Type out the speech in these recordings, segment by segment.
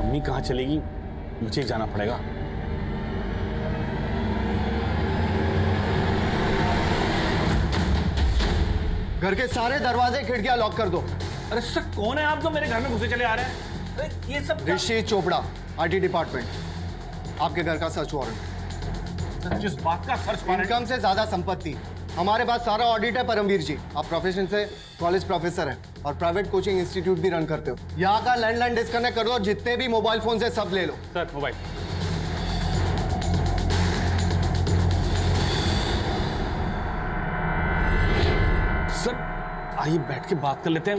Mummy कहाँ चलेगी, मुझे जाना पड़ेगा। घर के सारे दरवाजे खिड़कियां लॉक कर दो। अरे सर कौन है आप जो मेरे घर में घुसे चले आ रहे हैं? अरे ये सब ऋषि चोपड़ा, आईटी डिपार्टमेंट। आपके घर का सर्च वारंट। सर, जिस बात का सर्च वारंट। इनकम से ज्यादा संपत्ति। हमारे पास सारा ऑडिट है परमवीर जी। आप प्रोफेशन से कॉलेज प्रोफेसर हैं और प्राइवेट कोचिंग इंस्टीट्यूट भी रन करते हो। यहाँ का लैंडलाइन डिस्कनेक्ट कर दो और जितने भी मोबाइल फोन से सब ले लो। Sir mobile. सर आइए बैठ के बात कर लेते हैं,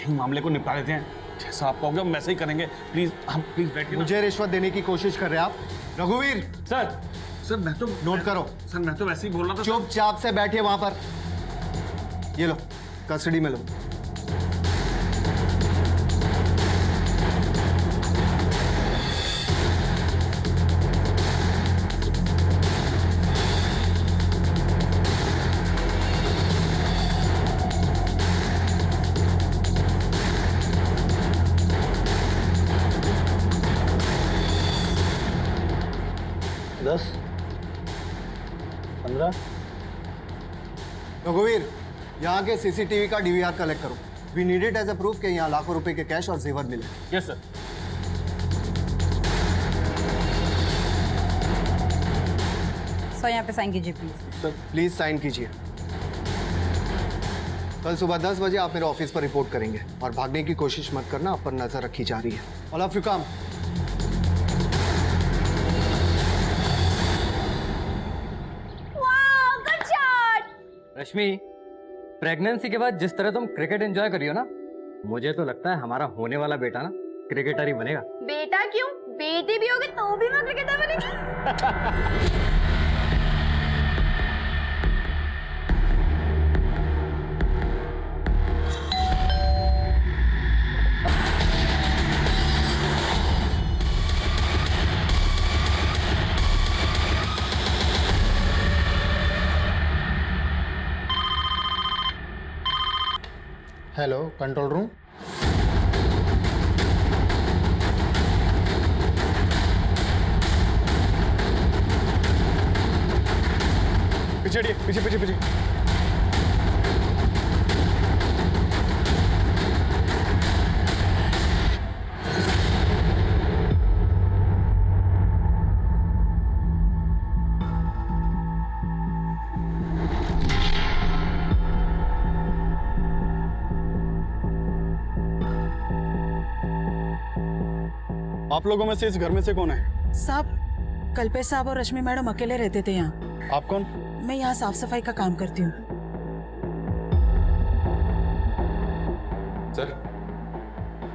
यही मामले को निपटा लेते हैं। जैसा आपका हो गया वैसे ही करेंगे। प्लीज हम प्लीज बैठ के। मुझे रिश्वत देने की कोशिश कर रहे हैं आप? रघुवीर सर सर मैं तो नोट करो। सर मैं तो वैसे ही बोल रहा था। चुपचाप से बैठिए वहां पर। ये लो, कस्टडी में लो। रघुवीर, यहाँ के सीसीटीवी का डीवीआर कलेक्ट करो। We need it as a proof कि यहाँ लाखों रुपए के कैश और जेवर मिले। Yes sir. सर यहाँ पे साइन कीजिए प्लीज। सर प्लीज साइन कीजिए। कल सुबह 10 बजे आप मेरे ऑफिस पर रिपोर्ट करेंगे और भागने की कोशिश मत करना, आप पर नजर रखी जा रही है। All of you come. Rashmi, pregnancy के बाद जिस तरह तुम क्रिकेट एंजॉय करी हो ना, मुझे तो लगता है हमारा होने वाला बेटा ना क्रिकेटर ही बनेगा। बेटा क्यों, बेटी भी होगी तो भी मैं क्रिकेटर बनेगी। Hello control room. पीछे हटिए, पीछे पीछे पीछे। आप लोगों में से इस घर में से कौन है? साहब, कल्पेश साहब और रश्मि मैडम अकेले रहते थे यहाँ। आप कौन? मैं यहाँ साफ सफाई का काम करती हूँ। सर,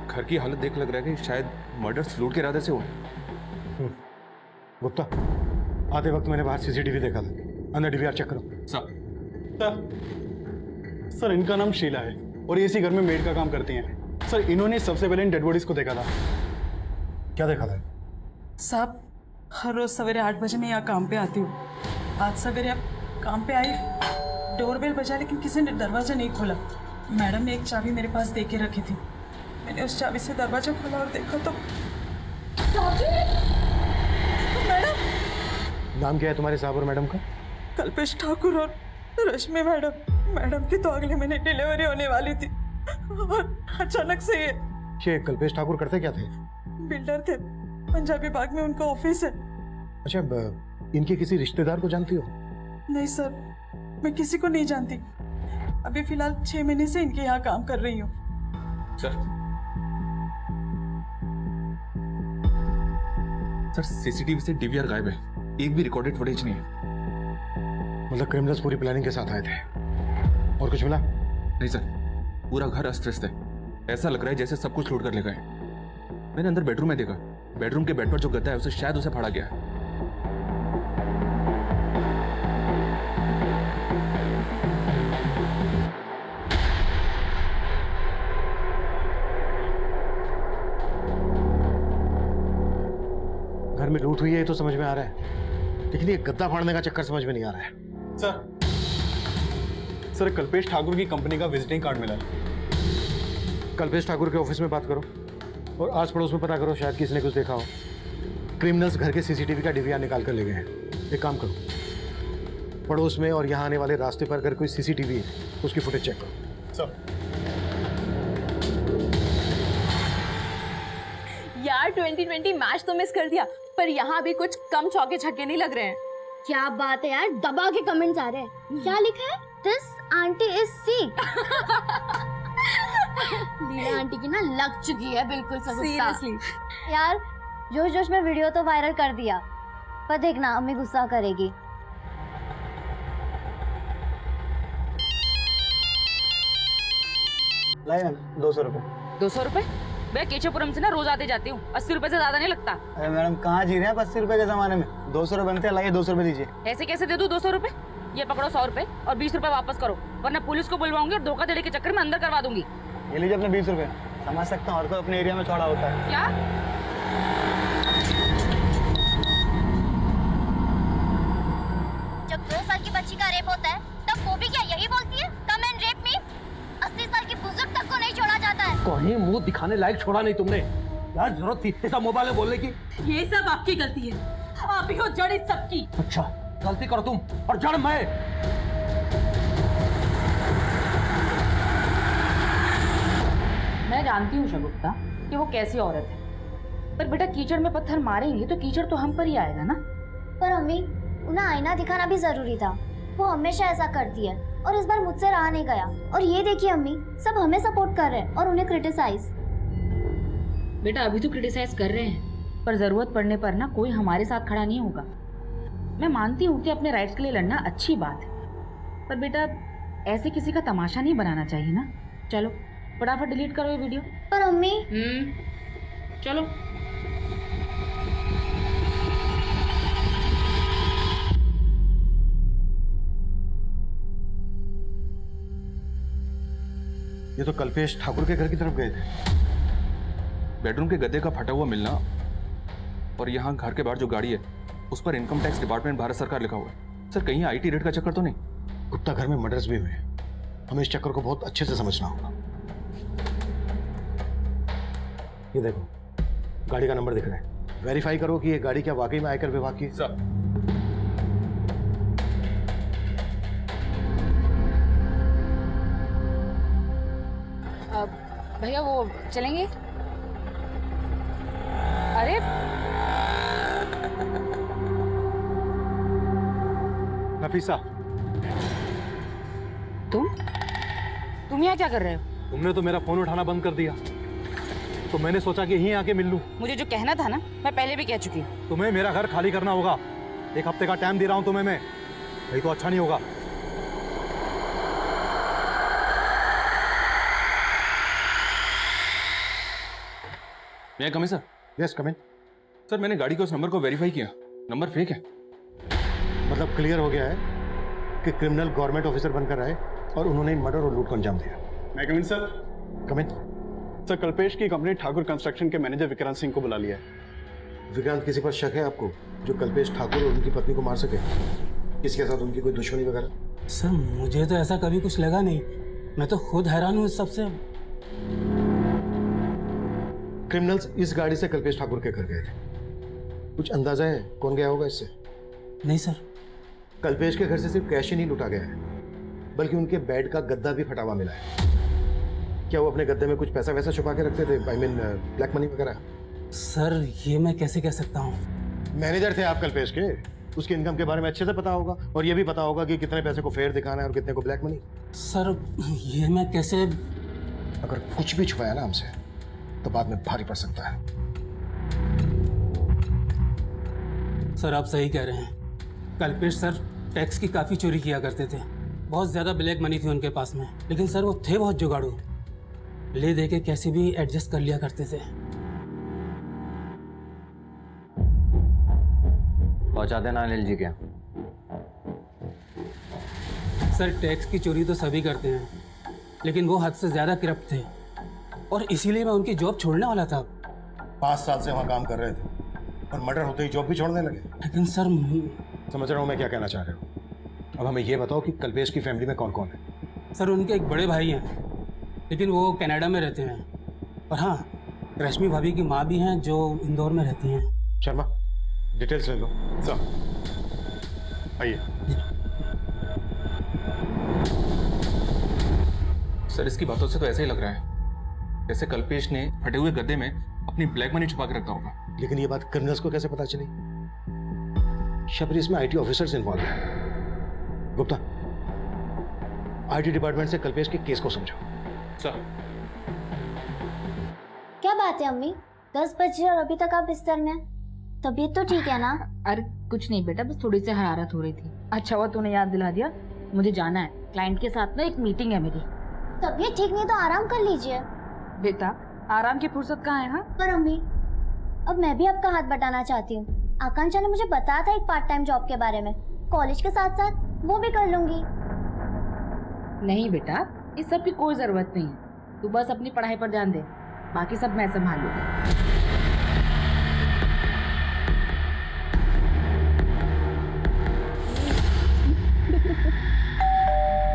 घर की हालत देख लग रहा है कि शायद मर्डर लूट के इरादे से हुआ। गुप्ता, आते वक्त मैंने बाहर सीसीटीवी देखा था। अंदर डीवीआर चेक करो। सर इनका नाम शीला है और ये इसी घर में मेड का काम करती हैं। सर इन्होंने सबसे पहले इन डेड बॉडीज को देखा था। क्या देखा था? साहब, हर रोज सवेरे 8 बजे मैं यहाँ काम पे आती हूँ। आज सवेरे अब काम पे आई, डोरबेल बजा लेकिन किसी ने दरवाजा नहीं खोला। मैडम ने एक चाबी मेरे पास दे के रखी थी। मैंने उस चाबी से दरवाजा खोला और देखा तो मैडम। नाम क्या है तुम्हारे साहब और मैडम का? कल्पेश ठाकुर और रश्मि मैडम। मैडम की तो अगले महीने डिलीवरी होने वाली थी और अचानक से ये कल्पेश ठाकुर करते क्या थे? बिल्डर थे, पंजाबी बाग में उनका ऑफिस है। अच्छा, इनके किसी रिश्तेदार को जानती हो? नहीं सर, मैं किसी को नहीं जानती। अभी फिलहाल 6 महीने से इनके यहाँ काम कर रही हूँ। सर सीसीटीवी से डीवीआर गायब है, एक भी रिकॉर्डेड फुटेज नहीं है। मतलब क्रिमिनल्स पूरी प्लानिंग के साथ आए थे और कुछ मिला? नहीं सर, पूरा घर अस्त व्यस्त है। ऐसा लग रहा है जैसे सब कुछ लूट कर ले गए। मैंने अंदर बेडरूम में देखा, बेडरूम के बेड पर जो गद्दा है उसे शायद उसे फाड़ा गया है। घर में लूट हुई है ये तो समझ में आ रहा है, लेकिन ये गद्दा फाड़ने का चक्कर समझ में नहीं आ रहा है। सर कल्पेश ठाकुर की कंपनी का विजिटिंग कार्ड मिला है। कल्पेश ठाकुर के ऑफिस में बात करो। और आस पड़ोस में पता करो, शायद किसी ने कुछ देखा हो। क्रिमिनल्स घर के सीसीटीवी का डीवीआर निकाल कर ले गए हैं। एक काम करो, पड़ोस में और यहाँ आने वाले रास्ते पर अगर कोई सीसीटीवी है उसकी फुटेज चेक करो। सर यार 2020 मैच तो मिस कर दिया, पर यहाँ भी कुछ कम चौके छक्के नहीं लग रहे हैं। क्या बात है यार, दबा के कमेंट्स आ रहे हैं। क्या लिखा है? This aunty is sick. Leela aunty की ना लग चुकी है बिल्कुल सब। सीरियसली यार जोश जोश में वीडियो तो वायरल कर दिया, पर देखना अम्मी गुस्सा करेगी। लाए 200 रुपए। 200 रुपए? मैं केशवपुरम से ना रोज आते जाती हूँ, 80 रुपए से ज्यादा नहीं लगता। अरे मैडम कहाँ जी रहे हैं 80 रुपए के जमाने में? 200 रुपए बनते हैं, लाइए 200 रुपए दीजिए। ऐसे कैसे दे दूँ 200 रुपए? ये पकड़ो 100 रुपए और 20 रुपए वापस करो, वरना पुलिस को बुलवाऊंगी और धोखाधड़ी के चक्कर में अंदर करवा दूंगी। ये लीजिए अपने 20 रुपए। समझ सकता हूँ, हर कोई अपने एरिया में छोड़ा होता है। क्या? जब 2 साल की बच्ची का रेप होता है तब वो भी क्या यही बोलती है, कम एंड रेप मी? 80 साल की बुजुर्ग तक को नहीं छोड़ा जाता है। कहीं मुंह दिखाने लायक छोड़ा नहीं तुमने यार, जरूरत थी ऐसा मोबाइल में बोलने की? ये सब आपकी गलती है, आप ही हो जड़ इस सब की। अच्छा, गलती करो तुम और जड़ मैं। मैं जानती हूँ शगुफ्ता कि वो कैसी औरत है, पर बेटा कीचड़ में पत्थर मारेंगे तो कीचड़ तो हम पर ही आएगा ना। पर अम्मी, उन्हें आईना दिखाना भी जरूरी था। वो हमेशा ऐसा करती है और इस बार मुझसे रहा नहीं गया। और ये देखिए अम्मी, सब हमें सपोर्ट कर रहे हैं और उन्हें क्रिटिसाइज। बेटा अभी तो क्रिटिसाइज कर रहे हैं, पर जरूरत पड़ने पर ना कोई हमारे साथ खड़ा नहीं होगा। मैं मानती हूँ कि अपने राइट्स के लिए लड़ना अच्छी बात है, पर बेटा ऐसे किसी का तमाशा नहीं बनाना चाहिए ना। चलो फटाफट डिलीट करो ये वीडियो। पर अम्मी, चलो। ये तो कल्पेश ठाकुर के घर की तरफ गए थे। बेडरूम के गद्दे का फटा हुआ मिलना और यहाँ घर के बाहर जो गाड़ी है उस पर इनकम टैक्स डिपार्टमेंट भारत सरकार लिखा हुआ है। सर कहीं IT रेट का चक्कर तो नहीं? गुप्ता घर में मर्डर्स भी हुए, हमें इस चक्कर को बहुत अच्छे से समझना होगा। ये देखो गाड़ी का नंबर दिख रहा है, वेरीफाई करो कि ये गाड़ी क्या वाकई में आयकर विभाग की। सर भैया वो चलेंगे? अरे नफीसा, तुम यहाँ क्या कर रहे हो? तुमने तो मेरा फोन उठाना बंद कर दिया, तो मैंने सोचा कि यहीं आके मिल लूं। मुझे जो कहना था ना मैं पहले भी कह चुकी हूँ। तुम्हें मेरा घर खाली करना होगा। 1 हफ्ते का टाइम दे रहा हूं तुम्हें मैं, नहीं तो अच्छा नहीं होगा। मैं कमी सर? यस कम इन। सर मैंने गाड़ी के उस नंबर को वेरीफाई किया, नंबर फेक है। मतलब क्लियर हो गया है कि क्रिमिनल गवर्नमेंट ऑफिसर बनकर आए और उन्होंने मर्डर और लूट को अंजाम दिया। मैं कम इन सर? कम इन। सर कल्पेश की कंपनी ठाकुर कंस्ट्रक्शन के मैनेजर विक्रांत सिंह को बुला लिया है। विक्रांत, किसी पर शक है आपको जो कल्पेश ठाकुर और उनकी पत्नी को मार सके? किसके साथ उनकी कोई दुश्मनी वगैरह? सर मुझे तो ऐसा कभी कुछ लगा नहीं, मैं तो खुद हैरान हूँ इस सबसे। क्रिमिनल्स इस गाड़ी से कल्पेश ठाकुर के घर गए थे। कुछ अंदाजा है कौन गया होगा इससे? नहीं सर। कल्पेश के घर से सिर्फ कैश ही नहीं लूटा गया है, बल्कि उनके बेड का गद्दा भी फटा हुआ मिला है। क्या वो अपने गद्दे में कुछ पैसा वैसा छुपा के रखते थे? आई मीन ब्लैक मनी वगैरह? सर ये मैं कैसे कह सकता हूँ? मैनेजर थे आप कल्पेश के, उसके इनकम के बारे में अच्छे से पता होगा और ये भी पता होगा कि कितने पैसे को फेयर दिखाना है और कितने को ब्लैक मनी। सर ये मैं कैसे? अगर कुछ भी छुपाया ना हमसे तो बाद में भारी पड़ सकता है। सर आप सही कह रहे हैं, कल्पेश सर टैक्स की काफ़ी चोरी किया करते थे, बहुत ज़्यादा ब्लैक मनी थी उनके पास में, लेकिन सर वो थे बहुत जुगाड़ू, ले दे के कैसे भी एडजस्ट कर लिया करते थे। पहुंचा देना अनिल जी क्या? सर टैक्स की चोरी तो सभी करते हैं, लेकिन वो हद से ज़्यादा करप्ट थे और इसीलिए मैं उनकी जॉब छोड़ने वाला था। 5 साल से वहाँ काम कर रहे थे और मर्डर होते ही जॉब भी छोड़ने लगे। लेकिन सर समझ रहा हूँ मैं क्या कहना चाह रहे हो। अब हमें ये बताओ कि कल्पेश की फैमिली में कौन कौन है? सर उनके एक बड़े भाई हैं, लेकिन वो कनाडा में रहते हैं। और हाँ, रश्मि भाभी की माँ भी हैं जो इंदौर में रहती हैं। शर्मा डिटेल्स ले लो। सर आइए। सर इसकी बातों से तो ऐसा ही लग रहा है जैसे कल्पेश ने फटे हुए गद्दे में अपनी ब्लैक मनी छुपा के रखा होगा। लेकिन ये बात क्रिमिनल्स को कैसे पता चली? शबरी, इसमें आईटी ऑफिसर्स इन्वॉल्व हैं। गुप्ता, आईटी डिपार्टमेंट से कल्पेश के केस को समझो। सर क्या बात है अम्मी, 10 बजे और अभी तक आप बिस्तर में? तबीयत तो ठीक है ना? अरे कुछ नहीं बेटा, बस थोड़ी सी हरारत हो रही थी। अच्छा हुआ तूने याद दिला दिया, मुझे जाना है क्लाइंट के साथ ना, एक मीटिंग है मेरी। तबीयत ठीक नहीं तो आराम कर लीजिए। बेटा आराम की फुर्सत कहाँ है? हाँ पर अम्मी, अब मैं भी आपका हाथ बटाना चाहती हूँ। आकांक्षा ने मुझे बताया था एक पार्ट टाइम जॉब के बारे में, कॉलेज के साथ साथ वो भी कर लूंगी। नहीं बेटा, इस सब की कोई जरूरत नहीं है, तू बस अपनी पढ़ाई पर ध्यान दे, बाकी सब मैं संभाल लूंगी।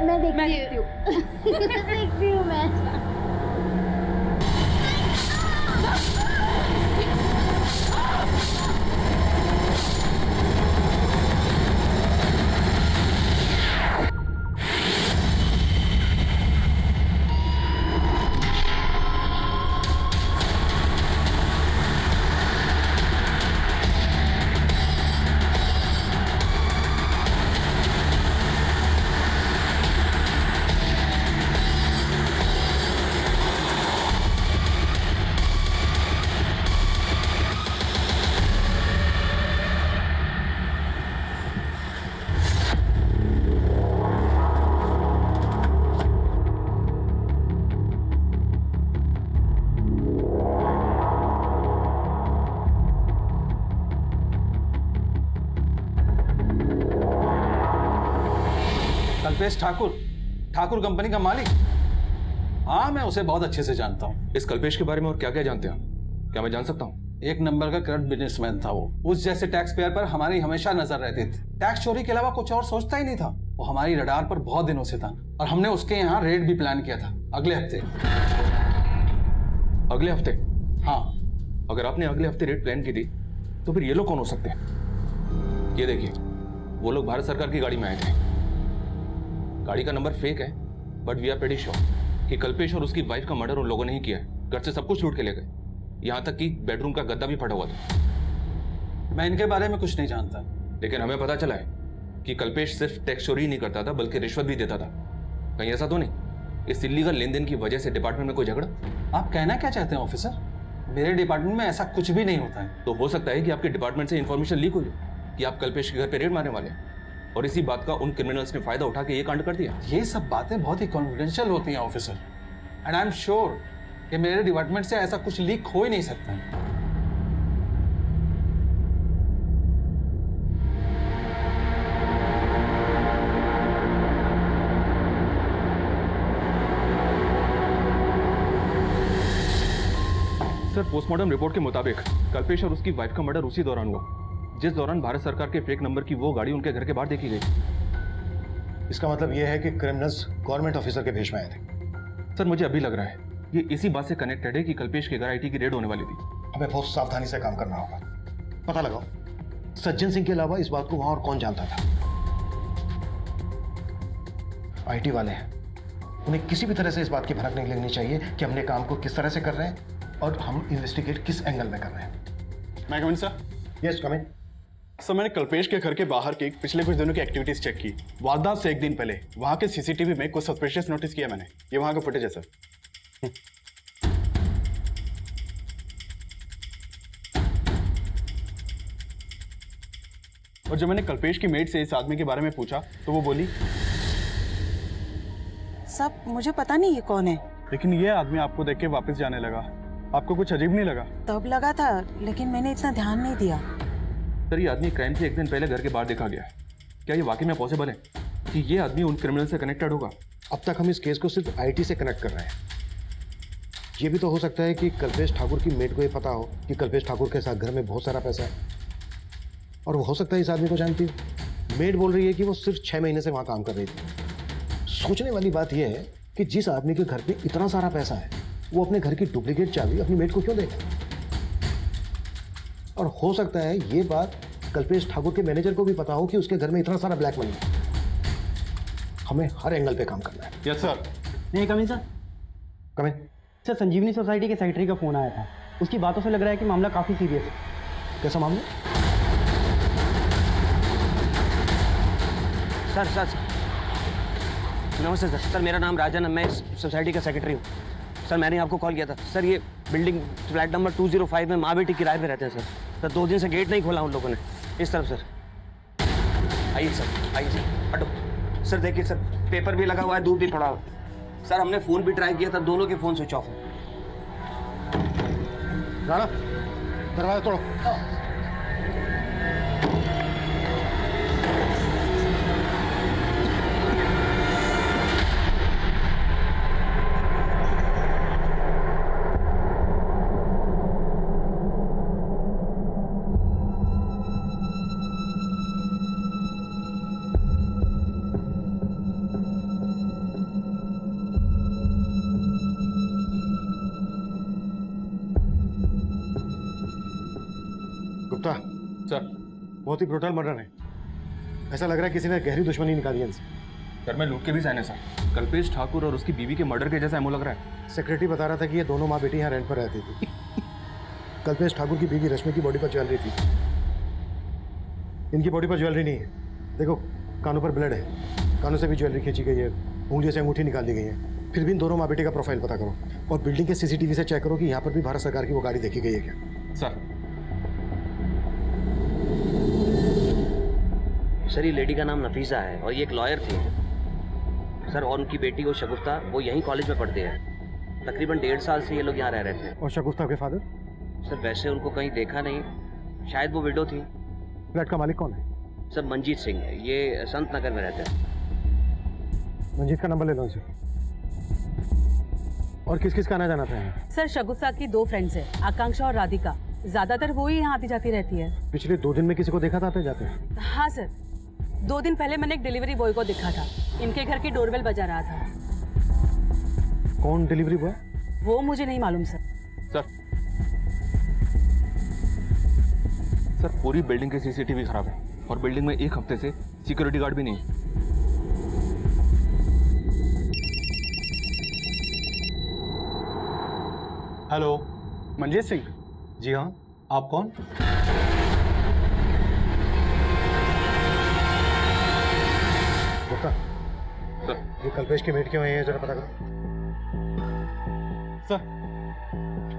मैं देखती हूँ। देखती हूँ मैं। कल्पेश ठाकुर कंपनी का मालिक? हाँ, मैं उसे बहुत अच्छे से जानता हूँ। इस कल्पेश के बारे में और क्या क्या जानते हैं आप? क्या मैं जान सकता हूँ? एक नंबर का करप्ट बिजनेसमैन था वो। उस जैसे टैक्स पेयर पर हमारी हमेशा नजर रहती थी। टैक्स चोरी के अलावा कुछ और सोचता ही नहीं था। वो हमारी रडार पर बहुत दिनों से था और हमने उसके यहाँ रेड भी प्लान किया था अगले हफ्ते। अगले हफ्ते? हाँ। अगर आपने अगले हफ्ते रेड प्लान की थी तो फिर ये लोग कौन हो सकते हैं? ये देखिए, वो लोग भारत सरकार की गाड़ी में आए थे। गाड़ी का नंबर फेक है, but we are pretty sure कि कल्पेश और उसकी वाइफ का मर्डर उन लोगों ने ही किया है। घर से सब कुछ लूट के ले गए, यहाँ तक कि बेडरूम का गद्दा भी फटा हुआ था। मैं इनके बारे में कुछ नहीं जानता, लेकिन हमें पता चला है कि कल्पेश सिर्फ टैक्स चोरी नहीं करता था बल्कि रिश्वत भी देता था। कहीं ऐसा तो नहीं इस इल्लीगल लेन देन की वजह से डिपार्टमेंट में कोई झगड़ा? आप कहना क्या चाहते हैं ऑफिसर? मेरे डिपार्टमेंट में ऐसा कुछ भी नहीं होता है। तो हो सकता है कि आपके डिपार्टमेंट से इन्फॉर्मेशन लीक हुई कि आप कल्पेश के घर पे रेड मारने वाले हैं और इसी बात का उन क्रिमिनल्स ने फायदा उठा के ये कांड कर दिया। ये सब बातें बहुत ही कॉन्फिडेंशियल होती हैं officer, and I am sure कि मेरे डिपार्टमेंट से ऐसा कुछ लीक हो ही नहीं सकता। सर, पोस्टमार्टम रिपोर्ट के मुताबिक कल्पेश और उसकी वाइफ का मर्डर उसी दौरान हुआ जिस दौरान भारत सरकार के फेक नंबर की वो गाड़ी उनके घर के बाहर देखी गई। इसका मतलब यह है कि क्रिमिनल्स गवर्नमेंट ऑफिसर के भेष में आए थे। सर, मुझे अभी लग रहा है ये इसी बात से कनेक्टेड है कि कल्पेश के घर आईटी की रेड होने वाली थी। हमें बहुत सावधानी से काम करना होगा। पता लगाओ सज्जन सिंह के अलावा इस बात को वहां और कौन जानता था। आईटी वाले हैं, उन्हें किसी भी तरह से इस बात की भनक नहीं लगनी चाहिए कि हमने काम को किस तरह से कर रहे हैं और हम इन्वेस्टिगेट किस एंगल में कर रहे हैं। मैं कम इन सर? यस कम इन। सर, मैंने कल्पेश के घर के बाहर की पिछले कुछ दिनों की एक्टिविटीज चेक की। वारदात से एक दिन पहले वहां के सीसीटीवी में कुछ सस्पिशियस नोटिस किया मैंने। ये वहां का फुटेज है सर। और जब मैंने कल्पेश की मेड से इस आदमी के बारे में पूछा तो वो बोली, सब मुझे पता नहीं ये कौन है। लेकिन ये आदमी आपको देख के वापस जाने लगा। आपको कुछ अजीब नहीं लगा? तब लगा था, लेकिन मैंने इतना ध्यान नहीं दिया। सर, ये आदमी क्राइम से एक दिन पहले घर के बाहर देखा गया है। क्या ये वाकई में पॉसिबल है कि ये आदमी उन क्रिमिनल से कनेक्टेड होगा? अब तक हम इस केस को सिर्फ आईटी से कनेक्ट कर रहे हैं। ये भी तो हो सकता है कि कल्पेश ठाकुर की मेड को ये पता हो कि कल्पेश ठाकुर के साथ घर में बहुत सारा पैसा है और वो हो सकता है इस आदमी को जानती हो। मेड बोल रही है कि वो सिर्फ 6 महीने से वहाँ काम कर रही थी। सोचने वाली बात यह है कि जिस आदमी के घर पे इतना सारा पैसा है वो अपने घर की डुप्लीकेट चाबी अपनी मेट को क्यों देगा? और हो सकता है ये बात कल्पेश ठाकुर के मैनेजर को भी पता हो कि उसके घर में इतना सारा ब्लैक मनी है। हमें हर एंगल पे काम करना है। Yes sir. नहीं कमिंग सर। कमिंग सर, संजीवनी सोसाइटी के सेक्रेटरी का फ़ोन आया था। उसकी बातों से लग रहा है कि मामला काफ़ी सीरियस है। कैसा मामला? सर नमस्ते सर। सर मेरा नाम राजन है, मैं इस सोसाइटी का सेक्रेटरी हूँ। सर मैंने आपको कॉल किया था। सर ये बिल्डिंग फ्लैट नंबर 205 में माँ बेटी किराए पे रहते हैं सर। 2 दिन से गेट नहीं खोला उन लोगों ने। इस तरफ सर। आइए सर, आइए सर, हटो। सर देखिए सर, पेपर भी लगा हुआ है, धूप भी पड़ा हुआ है। सर हमने फ़ोन भी ट्राई किया था, दोनों के फ़ोन स्विच ऑफ है। राणा, दरवाजा तोड़ो। गुप्ता सर, बहुत ही ब्रूटल मर्डर है। ऐसा लग रहा है किसी ने गहरी दुश्मनी निकाली है इनसे। घर में लूट के भी सहने सर। कल्पेश ठाकुर और उसकी बीवी के मर्डर के जैसा एमओ लग रहा है। सेक्रेटरी बता रहा था कि ये दोनों माँ बेटी यहाँ रेंट पर रहती थी। कल्पेश ठाकुर की बीवी रश्मि की बॉडी पर ज्वेलरी थी। इनकी बॉडी पर ज्वेलरी नहीं है। देखो कानों पर ब्लड है, कानों से भी ज्वेलरी खींची गई है, उंगलियों से अंगूठी निकाल दी गई है। फिर भी इन दोनों माँ बेटी का प्रोफाइल पता करो और बिल्डिंग के सीसीटीवी से चेक करो कि यहाँ पर भी भारत सरकार की वो गाड़ी देखी गई है क्या। सर ये लेडी का नाम नफीसा है और ये एक लॉयर थी सर। और उनकी बेटी वो शगुफ्ता, वो यहीं कॉलेज में पढ़ते हैं। तकरीबन 1.5 साल से ये लोग यहाँ रह रहे थे। और शगुफ्ता के फादर? सर वैसे उनको कहीं देखा नहीं, शायद वो विडो थी। फ्लैट का मालिक कौन है? सर मंजीत सिंह, ये संत नगर में रहते हैं। मंजीत का नंबर ले लो इनसे। और किस किस का आना जाना था यहाँ? सर शगुफ्ता की 2 फ्रेंड्स हैं, आकांक्षा और राधिका। ज्यादातर वो ही यहाँ आती जाती रहती है। पिछले 2 दिन में किसी को देखा था आते जाते? हाँ सर, 2 दिन पहले मैंने एक डिलीवरी बॉय को देखा था। इनके घर की डोरबेल बजा रहा था। कौन डिलीवरी बॉय? वो मुझे नहीं मालूम सर। सर पूरी बिल्डिंग के सीसीटीवी खराब है और बिल्डिंग में 1 हफ्ते से सिक्योरिटी गार्ड भी नहीं है। हेलो, मंजीत सिंह। जी हाँ, आप कौन? गुप्ता, सर ये कल्पेश की मेट क्यों है जरा पता करो।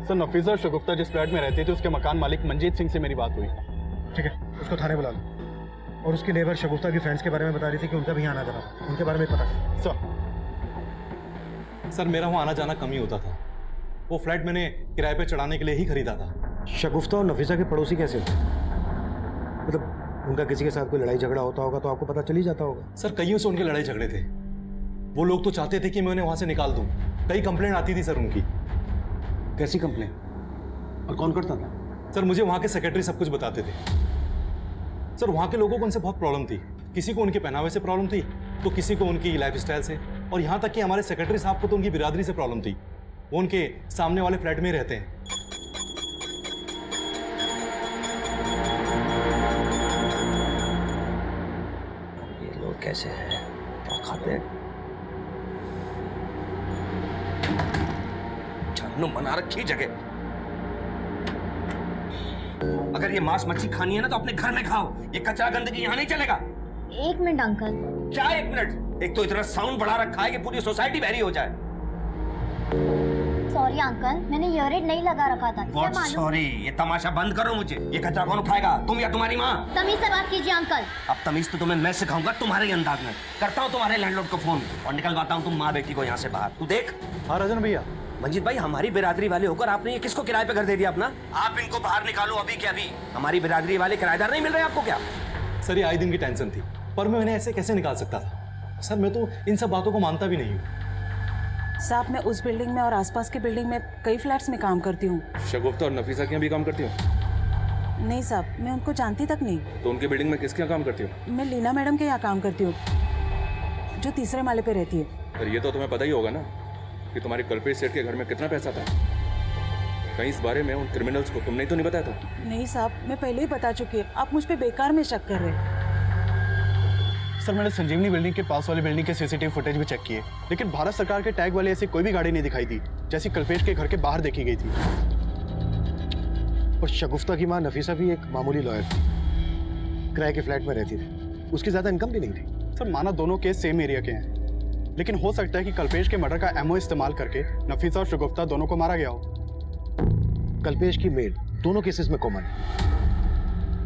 सर नफीसा और शगुफ्ता जिस फ्लैट में रहती थी उसके मकान मालिक मंजीत सिंह से मेरी बात हुई। ठीक है, उसको थाने बुला लो। और उसकी नेबर शगुफ्ता की फ्रेंड्स के बारे में बता रही थी कि उनका भी आना जाना, उनके बारे में पता करो। सर मेरा वहाँ आना जाना कम ही होता था। वो फ्लैट मैंने किराए पे चढ़ाने के लिए ही खरीदा था। शगुफ्ता और नफीसा के पड़ोसी कैसे थे? मतलब उनका किसी के साथ कोई लड़ाई झगड़ा होता होगा तो आपको पता चल ही जाता होगा। सर कईयों से उनके लड़ाई झगड़े थे। वो लोग तो चाहते थे कि मैं उन्हें वहाँ से निकाल दूँ। कई कंप्लेंट आती थी सर उनकी। कैसी कंप्लेंट? और कौन करता था? सर मुझे वहाँ के सेक्रेटरी सब कुछ बताते थे। सर वहाँ के लोगों को उनसे बहुत प्रॉब्लम थी। किसी को उनके पहनावे से प्रॉब्लम थी तो किसी को उनकी लाइफस्टाइल से, और यहाँ तक कि हमारे सेक्रेटरी साहब को तो उनकी बिरादरी से प्रॉब्लम थी। वो उनके सामने वाले फ्लैट में ही रहते हैं। ये लोग कैसे हैं, क्या खाते हैं? जानू बना रखी जगह। अगर ये मांस मच्छी खानी है ना तो अपने घर में खाओ। ये कचरा गंदगी यहाँ नहीं चलेगा। 1 मिनट अंकल। क्या 1 मिनट? एक तो इतना साउंड बढ़ा रखा है कि पूरी सोसाइटी बहरी हो जाए। सॉरी अंकल, मैंने ईयररिंग नहीं लगा रखा था। What sorry? ये तमाशा बंद करो मुझे। ये कचरा कौन उठाएगा, तुम या तुम्हारी माँ? तमीज से बात कीजिए अंकल। अब तमीज तो तुम्हें मैं सिखाऊंगा तुम्हारे अंदाज में। करता हूँ तुम्हारे लैंडलॉर्ड को फोन और निकलवाता हूँ तुम माँ बेटी को यहाँ से बाहर। तू देख। हाँ राजन भैया। मंजीत भाई, हमारी बिरादरी वाले होकर आपने ये किसको किराए पे घर दे दिया अपना? आप इनको बाहर निकालो अभी के अभी। हमारी बिरादरी वाले किराएदार नहीं मिल रहे आपको क्या? सर ये आए दिन की टेंशन थी, पर मैं उन्हें ऐसे कैसे निकाल सकता था? सर मैं तो इन सब बातों को मानता भी नहीं हूँ। साहब मैं उस बिल्डिंग में और आसपास के बिल्डिंग में कई फ्लैट्स में काम करती हूँ। शगुफ्ता और नफीसा के यहाँ भी काम करती हो? नहीं साहब, मैं उनको जानती तक नहीं। तो उनके बिल्डिंग में किसके यहाँ काम करती हो? मैं लीना मैडम के यहाँ काम करती हूँ, जो 3रे माले पे रहती है। पर ये तो तुम्हें पता ही होगा ना, कि तुम्हारे कल्पेश सेठ के घर में कितना पैसा था? कहीं इस बारे में उन क्रिमिनल्स को तुमने तो नहीं बताया था? नहीं साहब, मैं पहले ही बता चुकी हूँ। आप मुझ पे बेकार में शक कर रहे हैं। सर मैंने संजीवनी बिल्डिंग के पास वाली बिल्डिंग के सीसीटीवी फुटेज भी चेक किए, लेकिन भारत सरकार के टैग वाली ऐसी कोई भी गाड़ी नहीं दिखाई दी जैसी कल्पेश के घर के बाहर देखी गई थी। और शगुफ्ता की माँ नफीसा भी एक मामूली लॉयर थी, किराए के फ्लैट में रहती थी, उसकी ज्यादा इनकम भी नहीं थी। सर माना दोनों केस सेम एरिया के हैं, लेकिन हो सकता है कि कल्पेश के मर्डर का एमओ इस्तेमाल करके नफीसा और शगुफ्ता दोनों को मारा गया हो। कल्पेश की मेड दोनों केसेस में कॉमन है।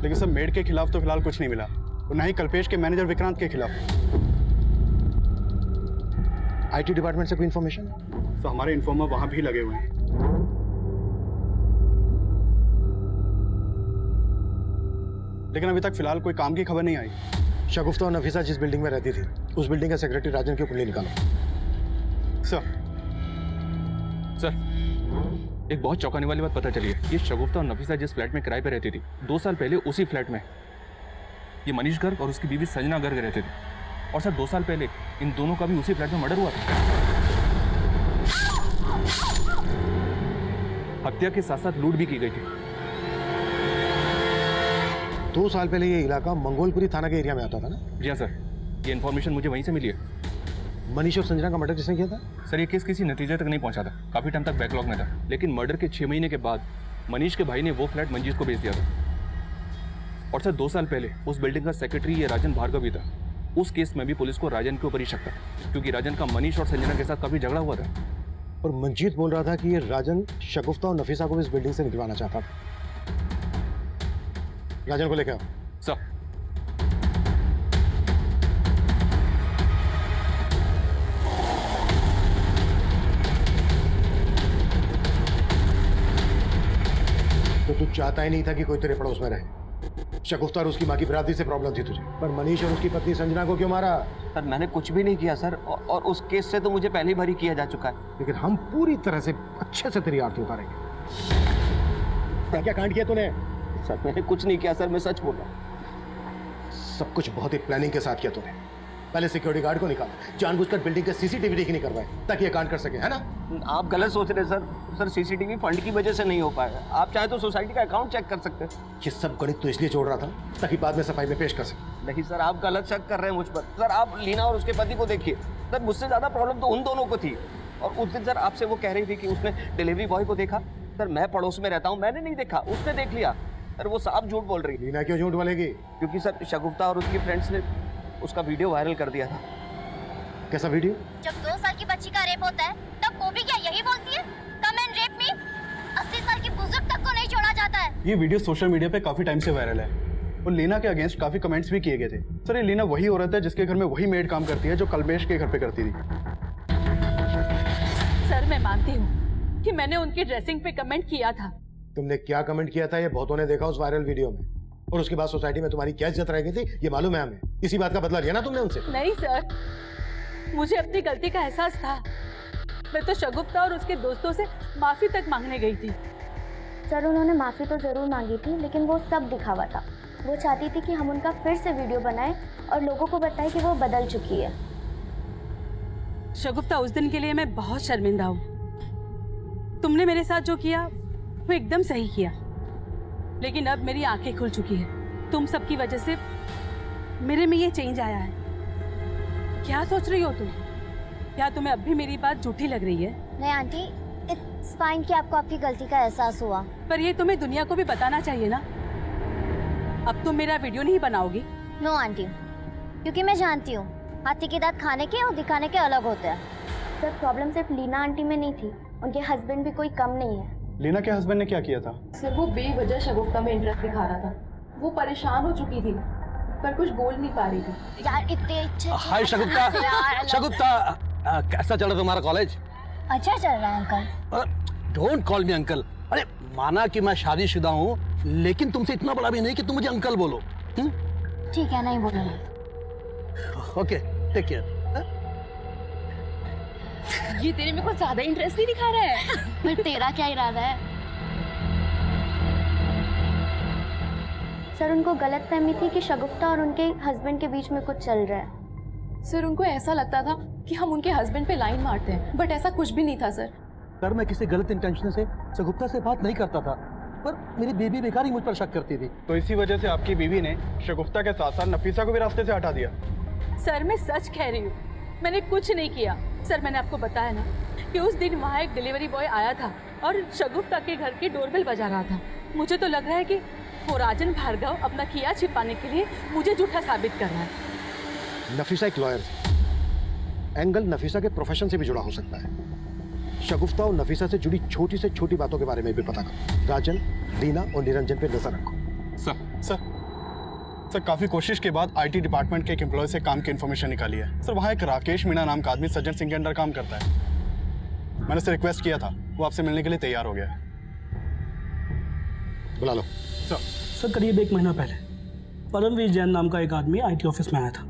लेकिन सर मेड के खिलाफ तो फिलहाल कुछ नहीं मिला, और न ही कल्पेश के मैनेजर विक्रांत के खिलाफ। आईटी डिपार्टमेंट से कोई इन्फॉर्मेशन? तो हमारे इन्फॉर्मर वहां भी लगे हुए हैं, लेकिन अभी तक फिलहाल कोई काम की खबर नहीं आई। शगुफ्ता और नफीसा जिस बिल्डिंग में रहती थी, उस बिल्डिंग का सेक्रेटरी राजन की कुंडली निकालो। सर एक बहुत चौंकाने वाली बात पता चली है। ये शगुफ्ता और नफीसा जिस फ्लैट में किराए पे रहती थी, 2 साल पहले उसी फ्लैट में ये मनीष गर्ग और उसकी बीवी संजना गर्ग रहते थे। और सर 2 साल पहले इन दोनों का भी उसी फ्लैट में मर्डर हुआ था। हत्या के साथ साथ लूट भी की गई थी। 2 साल पहले ये इलाका मंगोलपुरी थाना के एरिया में आता था ना? जी हाँ सर, ये इन्फॉर्मेशन मुझे वहीं से मिली है। मनीष और संजना का मर्डर किसने किया था? सर ये केस किसी नतीजे तक नहीं पहुंचा था, काफी टाइम तक बैकलॉग में था, लेकिन मर्डर के 6 महीने के बाद मनीष के भाई ने वो फ्लैट मंजीत को बेच दिया था। और सर 2 साल पहले उस बिल्डिंग का सेक्रेटरी ये राजन भार्गव भी था। उस केस में भी पुलिस को राजन के ऊपर ही शक था, क्योंकि राजन का मनीष और संजना के साथ काफी झगड़ा हुआ था। और मंजीत बोल रहा था कि ये राजन शगुफ्ता और नफीसा को भी इस बिल्डिंग से निकलवाना चाहता था। राजन को लेकर आओ। सर तो तू चाहता ही नहीं था कि कोई तेरे पड़ोस में रहे। शगुफ्ता और उसकी माँ की बिरादरी से प्रॉब्लम थी तुझे, पर मनीष और उसकी पत्नी संजना को क्यों मारा? सर मैंने कुछ भी नहीं किया सर, और उस केस से तो मुझे पहले ही भरी किया जा चुका है। लेकिन हम पूरी तरह से अच्छे से तेरी आरती उतारेंगे। क्या क्या कांड किया तूने? सर मैंने कुछ नहीं किया सर, मैं सच बोल रहा हूँ। सब कुछ बहुत ही प्लानिंग के साथ किया तूने। पहले सिक्योरिटी गार्ड को निकाला, जानबूझकर बिल्डिंग के सीसीटीवी ठीक नहीं करवाए ताकि ये कांड कर सके, है ना? आप गलत सोच रहे सर। सर सीसीटीवी फंड की वजह से नहीं हो पाएगा। आप चाहे तो सोसाइटी का अकाउंट चेक कर सकते हैं। ये सब गणित तो इसलिए जोड़ रहा था ताकि बाद में सफाई में पेश कर सके। नहीं सर, आप गलत शक कर रहे हैं मुझ पर। सर आप लीना और उसके पति को देखिए। सर मुझसे ज्यादा प्रॉब्लम तो उन दोनों को थी। और उस दिन सर आपसे वो कह रही थी कि उसने डिलीवरी बॉय को देखा। सर मैं पड़ोस में रहता हूँ, मैंने नहीं देखा, उसने देख लिया। सर वो साफ झूठ बोल रही। लीना क्यों झूठ बोलेगी? क्योंकि सर शगुफ्ता और उसकी फ्रेंड्स ने उसका वीडियो वायरल कर दिया था। कैसा वीडियो? जब 2 साल की बच्ची का रेप होता है तब वो भी क्या यही बोलती है, कम एंड रेप मी? 80 साल की बुजुर्ग तक को नहीं छोड़ा जाता है। ये वीडियो सोशल मीडिया पे काफी टाइम से वायरल है, और लीना के अगेंस्ट काफी कमेंट्स भी किए गए थे। सर ये लीना वही औरत है जिसके घर में वही मेड काम करती है जो कल्पेश के घर पे करती थी। सर मैं मानती हूँ कि मैंने उनकी ड्रेसिंग पे कमेंट किया था। तुमने क्या कमेंट किया था ये बहुतों ने देखा उस वायरल वीडियो में, और उसके बाद सोसाइटी में तुम्हारी क्या इज्जत रह गई थी ये मालूम है हमें। इसी बात का बदला लिया ना तुमने उनसे? नहीं सर, मुझे अपनी गलती का एहसास था। मैं तो शगुफ्ता और उसके दोस्तों से माफी तक मांगने गई थी। सर उन्होंने माफी तो जरूर मांगी थी, लेकिन वो सब दिखावा था। वो चाहती थी कि हम उनका फिर से वीडियो बनाएं और लोगों को बताएं कि वो बदल चुकी है। शगुफ्ता उस दिन के लिए मैं बहुत शर्मिंदा हूँ। तुमने मेरे साथ जो किया वो एकदम सही किया, लेकिन अब मेरी आंखें खुल चुकी है। तुम सबकी वजह से मेरे में ये चेंज आया है। क्या सोच रही हो तुम? क्या तुम्हें अब भी मेरी बात झूठी लग रही है? नहीं आंटी, इट्स फाइन कि आपको आपकी गलती का एहसास हुआ, पर ये तुम्हें दुनिया को भी बताना चाहिए ना। अब तुम मेरा वीडियो नहीं बनाओगी? नो आंटी, क्योंकि मैं जानती हूँ हाथी के दांत खाने के और दिखाने के अलग होते हैं। सर प्रॉब्लम सिर्फ लीना आंटी में नहीं थी, उनके हस्बैंड भी कोई कम नहीं है। लीना के हस्बैंड ने क्या किया था? सर वो बेवजह शगुफ्ता में इंटरेस्ट दिखा रहा था। वो परेशान हो चुकी थी पर कुछ बोल नहीं पा रही थी। यार इतने अच्छे। हाय शगुफ्ता। शगुफ्ता कैसा चल रहा तुम्हारा कॉलेज? अच्छा चल रहा है uncle. Don't call me uncle. अरे माना कि मैं शादीशुदा हूँ, लेकिन तुमसे इतना बड़ा भी नहीं कि तुम मुझे अंकल बोलो। ठीक है, नहीं बोलूंगी। Okay take care. ये तेरे में कुछ ज्यादा इंटरेस्ट नहीं दिखा रहा है। पर तेरा क्या इरादा है? सर उनको गलतफहमी थी कि शगुफ्ता और उनके हस्बैंड के बीच में कुछ चल रहा है। सर उनको ऐसा लगता था कि हम उनके हस्बैंड पे लाइन मारते हैं, बट ऐसा कुछ भी नहीं था सर। सर मैं किसी गलत इंटेंशन से शगुफ्ता से बात नहीं करता था, पर मेरी बीवी बेकार ही मुझ पर शक करती थी। तो इसी वजह से आपकी बीवी ने शगुफ्ता के साथ साथ नफीसा को भी रास्ते से हटा दिया। सर मैं सच कह रही हूँ, मैंने कुछ नहीं किया। सर मैंने आपको बताया ना कि उस दिन वहाँ एक डिलीवरी बॉय आया था और शगुफ्ता के घर की डोरबेल बजा रहा था। मुझे तो लग रहा है कि वो राजन भार्गव अपना किया छिपाने के लिए मुझे झूठा साबित कर रहा है। नफीसा एक लॉयर थी, एंगल नफीसा के प्रोफेशन से भी जुड़ा हो सकता है। शगुफ्ता और नफीसा से जुड़ी छोटी से छोटी बातों के बारे में भी पता करो। राजन, दीना और निरंजन पे नजर रखो। सर काफी कोशिश के बाद आईटी डिपार्टमेंट के एक एम्प्लॉय से काम की इन्फॉर्मेशन निकाली है। सर वहाँ एक राकेश मीणा नाम का आदमी सज्जन सिंह के अंडर काम करता है। मैंने उससे रिक्वेस्ट किया था, वो आपसे मिलने के लिए तैयार हो गया है। बुला लो। सर करीब 1 महीना पहले परमवीर जैन नाम का एक आदमी आईटी ऑफिस में आया था।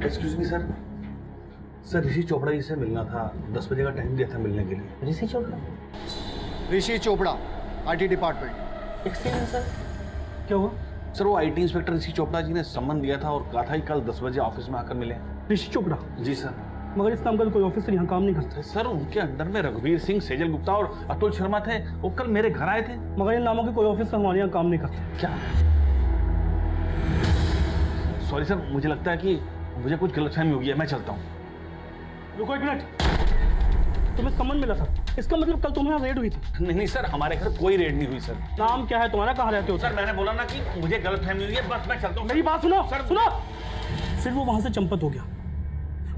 एक्सक्यूज मी सर, ऋषि चोपड़ा जी से मिलना था। 10 बजे का टाइम दिया था मिलने के लिए। Rishi Chopra IT department. Excuse sir, क्या हुआ? सर वो आईटी इंस्पेक्टर ऋषि चोपड़ा जी ने सम्मन दिया था और कहा था कि कल 10 बजे ऑफिस में आकर मिले। ऋषि चोपड़ा? जी सर। मगर इस नाम का कोई ऑफिसर यहाँ काम नहीं करता। सर उनके अंडर में रघुवीर सिंह, सेजल गुप्ता और अतुल शर्मा थे। वो कल मेरे घर आए थे। मगर इन नामों के कोई ऑफिसर हमारे यहाँ काम नहीं करते। क्या? सॉरी सर, मुझे लगता है कि मुझे कुछ गलतफहमी हो गई है, मैं चलता हूँ। रुको 1 मिनट, तुम्हें सम्मन मिला था, इसका मतलब कल तुम्हारे रेड हुई थी? नहीं सर, हमारे घर कोई रेड नहीं हुई सर। नाम क्या है तुम्हारा, कहाँ रहते हो? सर मैंने बोला ना कि मुझे गलतफहमी हुई है, बस मैं चलता हूँ। मेरी बात सुनो सर, सुनो। फिर वो वहां से चंपत हो गया।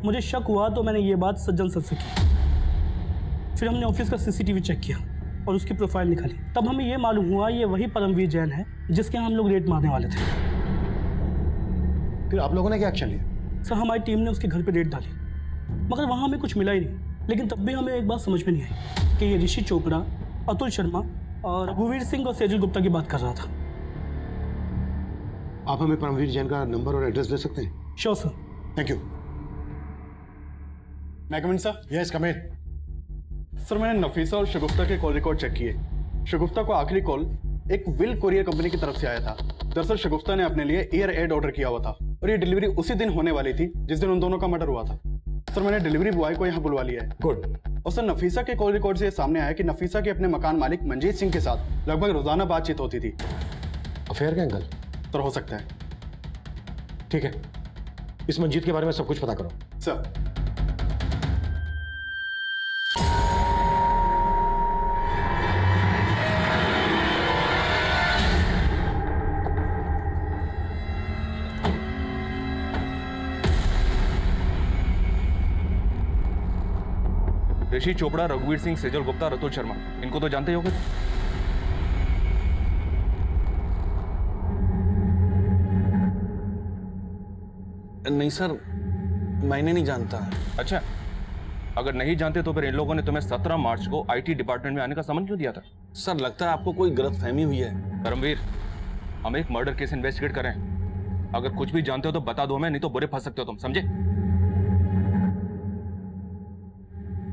मुझे शक हुआ तो मैंने ये बात सज्जन सर से की। फिर हमने ऑफिस का सीसीटीवी चेक किया और उसकी प्रोफाइल निकाली। तब हमें ये मालूम हुआ ये वही परमवीर जैन है जिसके हम लोग रेड मारने वाले थे। फिर आप लोगों ने क्या एक्शन लिया? सर हमारी टीम ने उसके घर पे रेड डाली, मगर वहाँ हमें कुछ मिला ही नहीं। लेकिन तब भी हमें एक बात समझ में नहीं आई कि ये ऋषि चोपड़ा, अतुल शर्मा और रघुवीर सिंह और सेजल गुप्ता की बात कर रहा था। आप हमें परमवीर जैन का नंबर और एड्रेस दे सकते हैं? Sure sir. Thank you. मैं कम इन सर? यस कम इन। सर मैंने नफीसा और शगुफ्ता के कॉल रिकॉर्ड चेक किए। शगुफ्ता को आखिरी कॉल एक विल कोरियर कंपनी की तरफ से आया था। दरअसल शगुफ्ता ने अपने लिए एयर एड ऑर्डर किया हुआ था और ये डिलीवरी उसी दिन होने वाली थी जिस दिन उन दोनों का मर्डर हुआ था। सर मैंने डिलीवरी बॉय को यहाँ बुलवा लिया है। गुड। और सर नफीसा के कॉल रिकॉर्ड से ये सामने आया कि नफीसा के अपने मकान मालिक मंजीत सिंह के साथ लगभग रोजाना बातचीत होती थी। अफेयर का एंगल? सर हो सकता है। ठीक है, इस मंजीत के बारे में सब कुछ पता करो। सर ऋषि चोपड़ा, रघुवीर सिंह, सेजल गुप्ता, अतुल शर्मा, इनको तो जानते ही होगे। नहीं सर, मैंने नहीं जानता। अच्छा, अगर नहीं जानते तो फिर इन लोगों ने तुम्हें 17 मार्च को आईटी डिपार्टमेंट में आने का समन क्यों दिया था? सर लगता है आपको कोई गलतफहमी हुई है। परमवीर, हम एक मर्डर केस इन्वेस्टिगेट कर रहे हैं। अगर कुछ भी जानते हो तो बता दो हमें, नहीं तो बुरे फंस सकते हो तुम, समझे?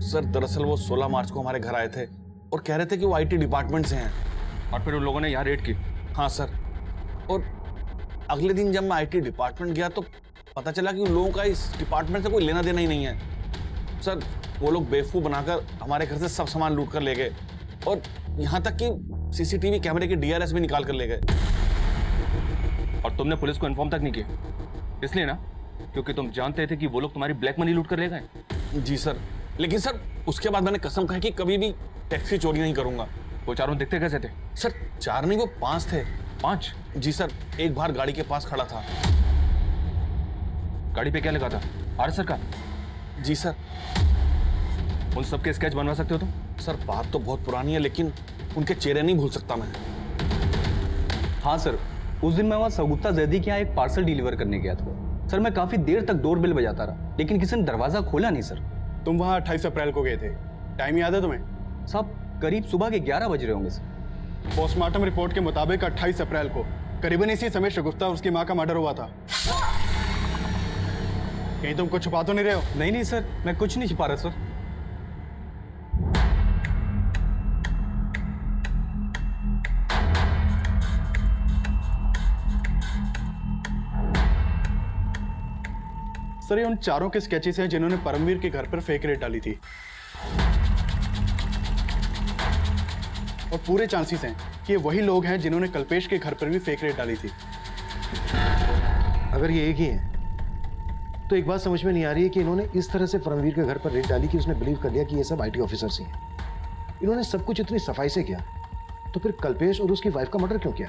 सर दरअसल वो 16 मार्च को हमारे घर आए थे और कह रहे थे कि वो आईटी डिपार्टमेंट से हैं। और फिर उन लोगों ने यहाँ रेड की? हाँ सर, और अगले दिन जब मैं आईटी डिपार्टमेंट गया तो पता चला कि उन लोगों का इस डिपार्टमेंट से कोई लेना देना ही नहीं है। सर वो लोग बेवकूफ़ बनाकर हमारे घर से सब सामान लूट कर ले गए और यहाँ तक कि सीसीटीवी कैमरे के डीआरएस भी निकाल कर ले गए। और तुमने पुलिस को इन्फॉर्म तक नहीं किया, इसलिए ना क्योंकि तुम जानते थे कि वो लोग तुम्हारी ब्लैक मनी लूट कर ले गए? जी सर, लेकिन सर उसके बाद मैंने कसम खाई कि कभी भी टैक्सी चोरी नहीं करूंगा। वो चारों दिखते कैसे थे? सर 4 नहीं, वो 5 थे। 5? जी सर, एक बार गाड़ी के पास खड़ा था। गाड़ी पे क्या लगा था? आरएसआर का? जी सर। उन सबके स्केच बनवा सकते हो तुम? सर बात तो बहुत पुरानी है लेकिन उनके चेहरे नहीं भूल सकता मैं। हाँ सर, उस दिन मैं वहाँ सगुप्ता जैदी के यहाँ एक पार्सल डिलीवर करने गया था। सर मैं काफी देर तक डोरबेल बजाता रहा लेकिन किसी ने दरवाजा खोला नहीं। सर तुम वहाँ 28 अप्रैल को गए थे, टाइम याद है तुम्हें? साहब करीब सुबह के 11 बज रहे होंगे सर। पोस्टमार्टम रिपोर्ट के मुताबिक 28 अप्रैल को करीबन इसी समय शगुफ्ता और उसकी माँ का मर्डर हुआ था। कहीं तुम कुछ छुपा तो नहीं रहे हो? नहीं सर, मैं कुछ नहीं छुपा रहा सर। सर ये उन चारों के स्केचेस हैं जिन्होंने परमवीर के घर पर फेक रेड डाली थी, और पूरे चांसेस हैं कि ये वही लोग हैं जिन्होंने कल्पेश के घर पर भी फेक रेड डाली थी। अगर ये एक ही है तो एक बात समझ में नहीं आ रही है कि इन्होंने इस तरह से परमवीर के घर पर रेड डाली कि उसने बिलीव कर लिया कि ये सब आईटी ऑफिसर्स ही हैं। इन्होंने सब कुछ इतनी सफाई से किया, तो फिर कल्पेश और उसकी वाइफ का मर्डर क्यों किया?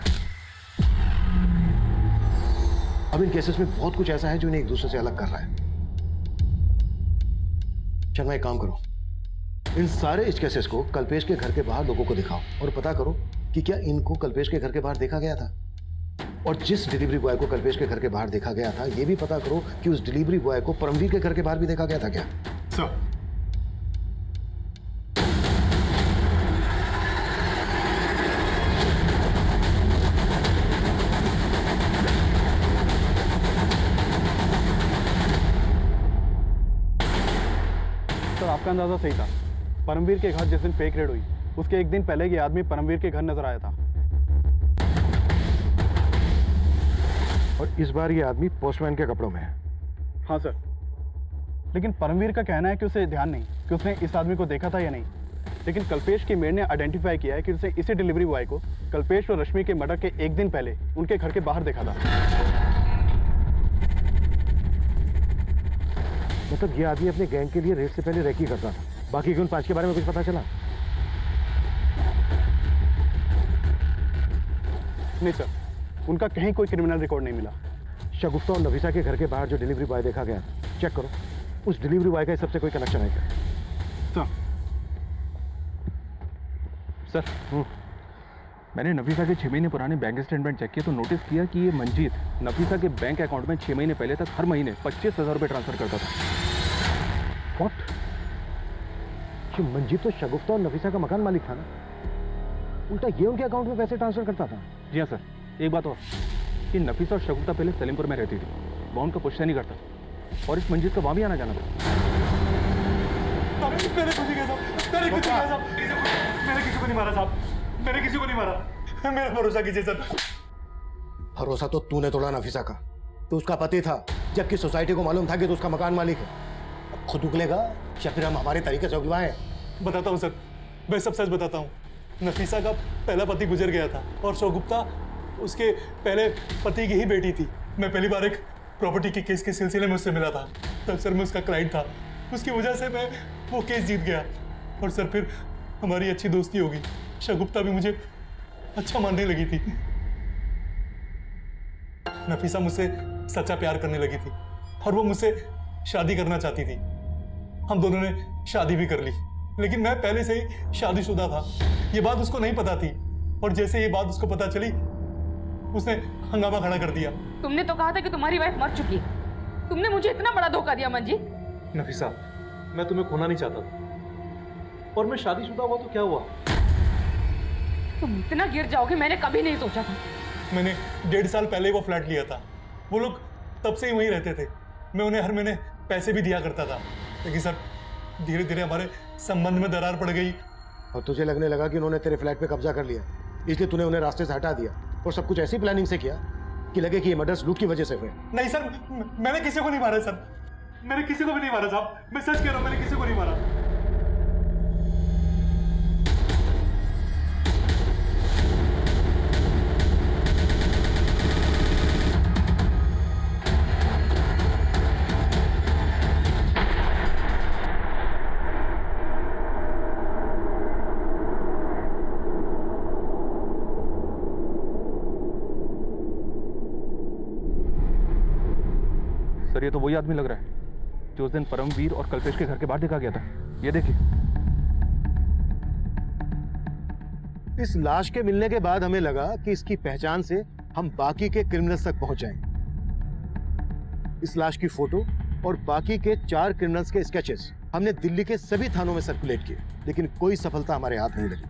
अब इन केसेस में बहुत कुछ ऐसा है जो इन्हें एक दूसरे से अलग कर रहा है। शर्मा, एक काम करो, इन सारे इस केसेस को कल्पेश के घर के बाहर लोगों को दिखाओ और पता करो कि क्या इनको कल्पेश के घर के बाहर देखा गया था, और जिस डिलीवरी बॉय को कल्पेश के घर के बाहर देखा गया था ये भी पता करो कि उस डिलीवरी बॉय को परमवीर के घर के बाहर भी देखा गया था क्या? सर आपका अंदाजा सही था। परमवीर के घर जिस दिन फेक रेड हुई उसके एक दिन पहले ये आदमी परमवीर के घर नजर आया था, और इस बार ये आदमी पोस्टमैन के कपड़ों में है। हाँ सर, लेकिन परमवीर का कहना है कि उसे ध्यान नहीं कि उसने इस आदमी को देखा था या नहीं, लेकिन कल्पेश की मेड ने आइडेंटिफाई किया है कि उसने इसी डिलीवरी बॉय को कल्पेश और रश्मि के मर्डर के एक दिन पहले उनके घर के बाहर देखा था। मतलब ये आदमी अपने गैंग के लिए रेड से पहले रैकी करता था। बाकी के उन 5 के बारे में कुछ पता चला? नहीं सर, उनका कहीं कोई क्रिमिनल रिकॉर्ड नहीं मिला। शगुफ्ता और नफीसा के घर के बाहर जो डिलीवरी बॉय देखा गया, चेक करो उस डिलीवरी बॉय का इस सबसे कोई कनेक्शन है क्या? सर मैंने नफीसा के 6 महीने पुराने बैंक स्टेटमेंट चेक किए तो नोटिस किया कि ये मंजीत नफीसा के बैंक अकाउंट में 6 महीने पहले तक हर महीने 25,000 रुपये ट्रांसफर करता था। व्हाट? ये मंजीत तो शगुफ्ता और नफीसा का मकान मालिक था ना, उल्टा ये उनके अकाउंट में पैसे ट्रांसफर करता था। जी हाँ सर, एक बात और कि नफीसा और शगुफ्ता पहले सलीमपुर में रहती थी, वहाँ उनका पुश्ता नहीं करता, और इस मंजीत का वहाँ भी आना जाना था। मैंने किसी को नहीं मारा साहब, मैंने किसी को नहीं मारा, मेरा भरोसा कीजिए सर। भरोसा तो तूने तोड़ा नफीसा का, तो उसका पति था, जबकि सोसाइटी को मालूम था कि तो उसका मकान मालिक है। अब खुद उगलेगा या फिर हम हमारे तरीके से उगलवाएं? बताता हूँ सर, मैं सब सच बताता हूँ। नफीसा का पहला पति गुजर गया था और शगुफ्ता उसके पहले पति की ही बेटी थी। मैं पहली बार एक प्रॉपर्टी के केस के सिलसिले में उससे मिला था, तब सर मैं उसका क्लाइंट था, उसकी वजह से मैं वो केस जीत गया, और सर फिर हमारी अच्छी दोस्ती होगी। शगुफ्ता भी मुझे अच्छा मानने लगी थी। नफीसा मुझसे सच्चा प्यार करने लगी थी और वो मुझसे शादी करना चाहती थी। हम दोनों ने शादी भी कर ली, लेकिन मैं पहले से ही शादीशुदा था। ये बात उसको नहीं पता थी, और जैसे ये बात उसको पता चली उसने हंगामा खड़ा कर दिया। तुमने तो कहा था कि तुम्हारी वाइफ मर चुकी है, तुमने मुझे इतना बड़ा धोखा दिया मंजीत। नफीसा, मैं तुम्हें खोना नहीं चाहता था, और मैं शादीशुदा हुआ तो क्या हुआ? तुम इतना गिर जाओगे मैंने कभी नहीं सोचा था। मैंने 1.5 साल पहले वो फ्लैट लिया था, वो लोग तब से ही वहीं रहते थे। मैं उन्हें हर महीने पैसे भी दिया करता था, लेकिन सर धीरे धीरे हमारे संबंध में दरार पड़ गई। और तुझे लगने लगा कि उन्होंने तेरे फ्लैट पे कब्जा कर लिया, इसलिए तूने उन्हें रास्ते से हटा दिया, और सब कुछ ऐसी प्लानिंग से किया कि लगे कि ये मर्डर्स लूट की वजह से हुए। नहीं सर, मैंने किसी को नहीं मारा सर, मैंने किसी को भी नहीं मारा साहब, मैं सच कह रहा हूँ, मैंने किसी को नहीं मारा। सर ये तो वही आदमी लग रहा है जो उस दिन परमवीर और कल्पेश के घर के बाहर देखा गया था। ये देखिए, इस लाश के मिलने के बाद हमें लगा कि इसकी पहचान से हम बाकी के क्रिमिनल्स तक पहुंच जाएंगे। इस लाश की फोटो और बाकी के 4 क्रिमिनल्स के स्केचेस हमने दिल्ली के सभी थानों में सर्कुलेट किए, लेकिन कोई सफलता हमारे हाथ नहीं लगी।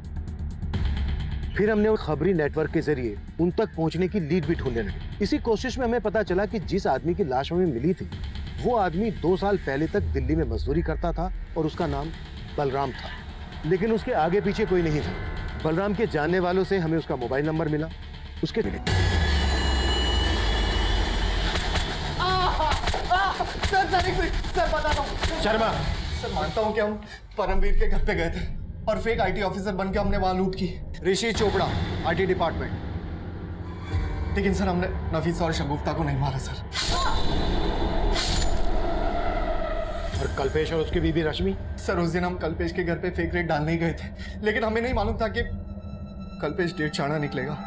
फिर हमने उस खबरी नेटवर्क के जरिए उन तक पहुंचने की लीड भी ढूंढने लगे। इसी कोशिश में हमें पता चला कि जिस आदमी की लाश हमें मिली थी वो आदमी 2 साल पहले तक दिल्ली में मजदूरी करता था, और उसका नाम बलराम था, लेकिन उसके आगे पीछे कोई नहीं था। बलराम के जानने वालों से हमें उसका मोबाइल नंबर मिला, उसके मिले। सर सर बताता हूँ। शर्मा, सर मानता हूँ कि हम परमवीर के घर पे गए थे और फेक आईटी ऑफिसर बन के हमने वहां लूट की। ऋषि चोपड़ा, आईटी डिपार्टमेंट। लेकिन सर हमने नफीसा और शगुफ्ता को नहीं मारा सर। और कल्पेश और उसकी बीबी रश्मि? सर उस दिन हम कल्पेश के घर पे फेक रेड डालने ही गए थे, लेकिन हमें नहीं मालूम था कि कल्पेश डेढ़ चाणा निकलेगा।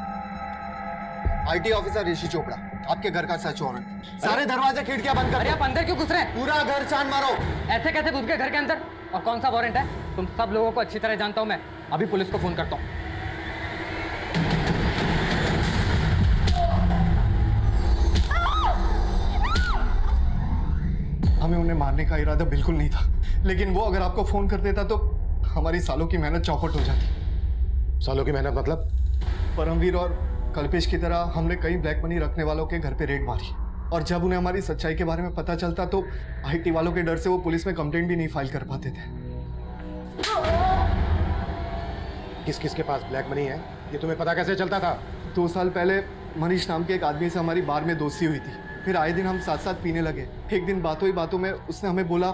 आईटी ऑफिसर ऋषि चोपड़ा, आपके घर का सर्च वारंट। सारे दरवाजे खिड़कियां बंद कर। अरे आप अंदर क्यों घुस रहे हैं? पूरा घर छान मारो। ऐसे कैसे घुस गए घर के अंदर? और कौन सा वारंट है? तुम सब लोगों को अच्छी तरह जानता हूं मैं। अभी पुलिस को फोन करता हूं। हमें उन्हें मारने का इरादा बिल्कुल नहीं था, लेकिन वो अगर आपको फोन कर देता तो हमारी सालों की मेहनत चौपट हो जाती। सालों की मेहनत मतलब? परमवीर और कल्पेश की तरह हमने कई ब्लैक मनी रखने वालों के घर पे रेड मारी, और जब उन्हें हमारी सच्चाई के बारे में पता चलता तो आईटी वालों के डर से वो पुलिस में कंप्लेंट भी नहीं फाइल कर पाते थे। किस किस के पास ब्लैक मनी है ये तुम्हें पता कैसे चलता था? 2 साल पहले मनीष नाम के एक आदमी से हमारी बार में दोस्ती हुई थी, फिर आए दिन हम साथ साथ पीने लगे। एक दिन बातों ही बातों में उसने हमें बोला,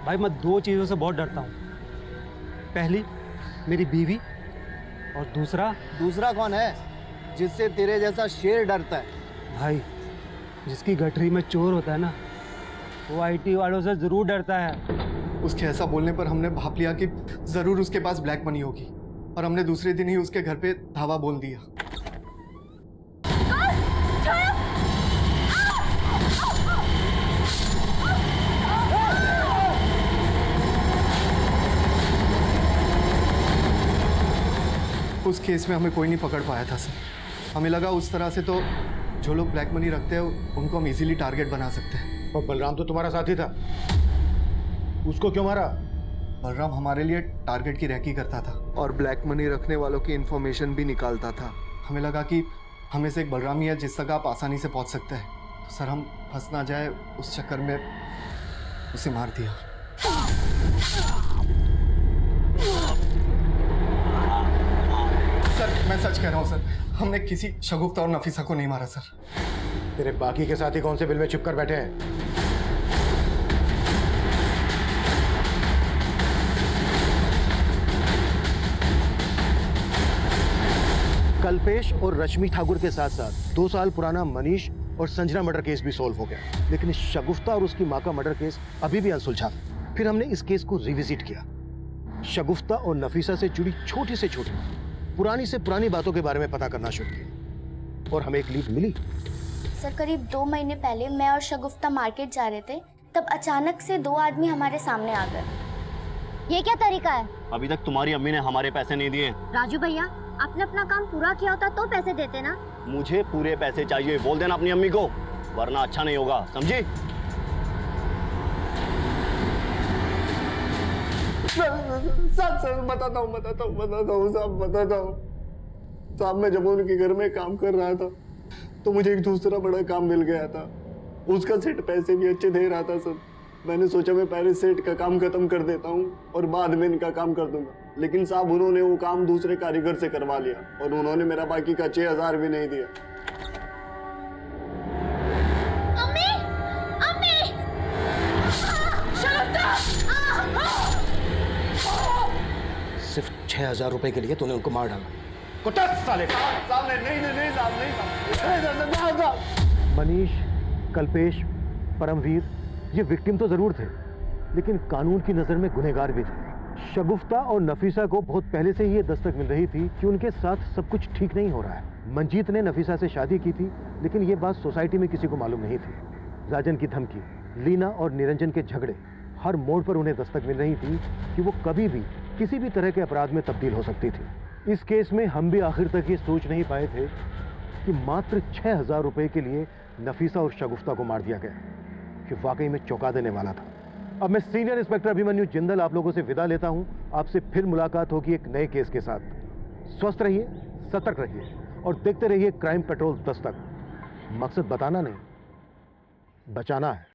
भाई मैं 2 चीज़ों से बहुत डरता हूँ। पहली मेरी बीवी, और दूसरा कौन है जिससे तेरे जैसा शेर डरता है? भाई जिसकी गठरी में चोर होता है ना, वो आईटी वालों से जरूर डरता है। उसके ऐसा बोलने पर हमने भाप लिया कि जरूर उसके पास ब्लैक मनी होगी, और हमने दूसरे दिन ही उसके घर पे धावा बोल दिया। उस केस में हमें कोई नहीं पकड़ पाया था सर। हमें लगा उस तरह से तो जो लोग ब्लैक मनी रखते हैं उनको हम इजीली टारगेट बना सकते हैं। और बलराम तो तुम्हारा साथी था, उसको क्यों मारा? बलराम हमारे लिए टारगेट की रैकी करता था और ब्लैक मनी रखने वालों की इन्फॉर्मेशन भी निकालता था। हमें लगा कि हमें से एक बलराम ही है जिस तक आप आसानी से पहुंच सकते हैं, तो सर हम फंस ना जाए उस चक्कर में उसे मार दिया। सर मैं सच कह रहा हूँ सर, हमने किसी शगुफ्ता और नफीसा को नहीं मारा सर। तेरे बाकी के साथी कौन से बिल में छिप कर बैठे हैं? कल्पेश और रश्मि ठाकुर के साथ साथ 2 साल पुराना मनीष और संजना मर्डर केस भी सॉल्व हो गया, लेकिन इस शगुफ्ता और उसकी मां का मर्डर केस अभी भी अनसुलझा। फिर हमने इस केस को रिविजिट किया, शगुफ्ता और नफीसा से जुड़ी छोटी से छोटी, पुरानी से पुरानी बातों के बारे में पता करना शुरू किया, और हमें एक लीड मिली। सर करीब 2 महीने पहले मैं और शगुफ्ता मार्केट जा रहे थे, तब अचानक से 2 आदमी हमारे सामने आ गए। ये क्या तरीका है? अभी तक तुम्हारी अम्मी ने हमारे पैसे नहीं दिए। राजू भैया, आपने अपना काम पूरा किया होता तो पैसे देते ना। मुझे पूरे पैसे चाहिए, बोल देना अपनी अम्मी को, वरना अच्छा नहीं होगा, समझी? सर बताता हूँ साहब, मैं जब उनके घर में काम कर रहा था तो मुझे एक दूसरा बड़ा काम मिल गया था। उसका सेट पैसे भी अच्छे दे रहा था सर। मैंने सोचा मैं पहले सेट का काम खत्म कर देता हूँ और बाद में इनका काम कर दूंगा, लेकिन साहब उन्होंने वो काम दूसरे कारीगर से करवा लिया और उन्होंने मेरा बाकी का 6000 भी नहीं दिया। सिर्फ 6000 रुपए के लिए तूने उनको मार डाला। कुत्ता साले! मनीष, कल्पेश, परमवीर ये विक्टिम तो जरूर थे, लेकिन कानून की नजर में गुनहगार भी थे। शगुफ्ता और नफीसा को बहुत पहले से ही ये दस्तक मिल रही थी कि उनके साथ सब कुछ ठीक नहीं हो रहा है। मंजीत ने नफीसा से शादी की थी, लेकिन ये बात सोसाइटी में किसी को मालूम नहीं थी। राजन की धमकी, लीना और निरंजन के झगड़े, हर मोड़ पर उन्हें दस्तक मिल रही थी कि वो कभी भी किसी भी तरह के अपराध में तब्दील हो सकती थी। इस केस में हम भी आखिर तक ये सोच नहीं पाए थे कि मात्र 6000 रुपए के लिए नफीसा और शगुफ्ता को मार दिया गया, कि वाकई में चौंका देने वाला था। अब मैं सीनियर इंस्पेक्टर अभिमन्यु जिंदल आप लोगों से विदा लेता हूं। आपसे फिर मुलाकात होगी एक नए केस के साथ। स्वस्थ रहिए, सतर्क रहिए और देखते रहिए क्राइम पेट्रोल दस्तक। मकसद बताना नहीं, बचाना है।